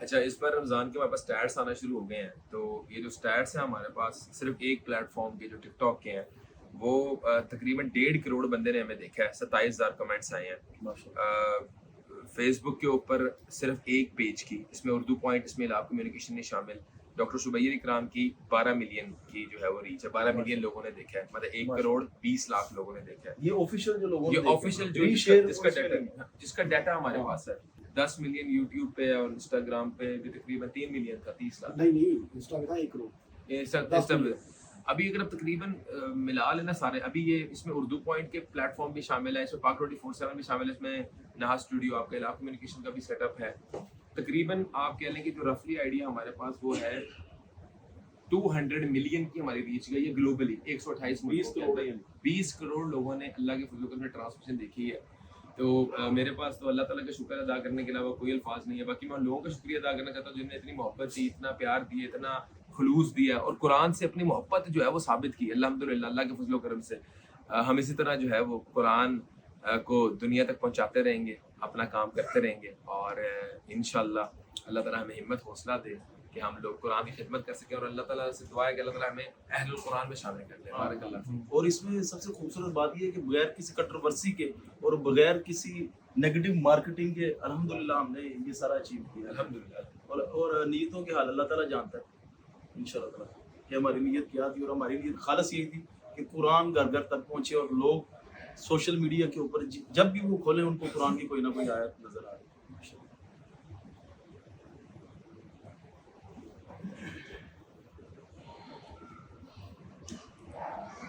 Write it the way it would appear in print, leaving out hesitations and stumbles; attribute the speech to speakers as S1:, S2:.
S1: اچھا، اس بار رمضان کے ہمارے پاس اسٹیٹس آنا شروع ہو گئے ہیں، تو یہ جو اسٹیٹس ہیں ہمارے پاس صرف ایک پلیٹ فارم کے جو ٹک ٹاک کے ہیں وہ تقریباً 1.5 کروڑ بندے نے ہمیں دیکھا ہے، 27,000 کمنٹس آئے ہیں۔ فیس بک کے اوپر صرف ایک پیج کی، اس میں اردو پوائنٹ، اس میں لاب کمیونیکیشن نہیں شامل، ڈاکٹر شبیر اکرام کی 12 ملین کی جو ہے وہ ریچ ہے، 12 ملین لوگوں نے دیکھا ہے، مطلب 1.20 کروڑ لوگوں نے دیکھا ہے۔
S2: یہ آفیشیل جو لوگوں نے
S1: یہ آفیشیل جو جس کا ڈیٹا ہمارے پاس ہے 10 ملین یوٹیوب پہ اور انسٹاگرام پہ بھی تقریباً 3 ملین تھا، 30 لاکھ
S2: نہیں انسٹاگرام 1 کروڑ
S1: یہ سب ابھی اگر اب تقریباً ملا لینا سارے، ابھی یہ اس میں اردو پوائنٹ کے پلیٹ فارم بھی شامل ہے، اس میں پاک 24/7 بھی شامل ہے، اس میں نہا اسٹوڈیو آپ کا لاب کمیونیکیشن کا بھی سیٹ اپ ہے۔ تقریباً آپ کہہ لیں کہ جو رفلی آئیڈیا ہمارے پاس وہ ہے 200 ملین کی ہماری ریچ گئی ہے گلوبلی، 128 20 کروڑ لوگوں نے اللہ کے فضل و کرم سے ٹرانسمیشن دیکھی ہے۔ تو میرے پاس تو اللہ تعالیٰ کا شکر ادا کرنے کے علاوہ کوئی الفاظ نہیں ہے۔ باقی میں لوگوں کا شکریہ ادا کرنا چاہتا ہوں جن نے اتنی محبت دی، اتنا پیار دیا، اتنا خلوص دیا اور قرآن سے اپنی محبت جو ہے وہ ثابت کی الحمدللہ اللہ کے فضل و کرم سے۔ ہم اسی طرح جو ہے وہ قرآن کو دنیا تک پہنچاتے رہیں گے، اپنا کام کرتے رہیں گے، اور انشاءاللہ اللہ تعالیٰ ہمیں ہمت حوصلہ دے کہ ہم لوگ قرآن کی خدمت کر سکیں، اور اللہ تعالیٰ سے دعا ہے کہ اللہ تعالیٰ ہمیں اہل القرآن میں شامل کر لے۔ بارک اللہ۔
S2: اور اس میں سب سے خوبصورت بات یہ ہے کہ بغیر کسی کنٹروورسی کے اور بغیر کسی نیگیٹو مارکیٹنگ کے الحمدللہ ہم نے یہ سارا اچیو کیا
S1: الحمدللہ۔
S2: اور نیتوں کے حال اللہ تعالیٰ جانتا ہے انشاءاللہ تعالیٰ کہ ہماری نیت کیا تھی، اور ہماری نیت خالص یہی تھی کہ قرآن گھر گھر تک پہنچے اور لوگ سوشل میڈیا کے اوپر جب بھی وہ کھولیں ان کو قرآن کی کوئی نہ کوئی آیت نظر آ رہی ہے۔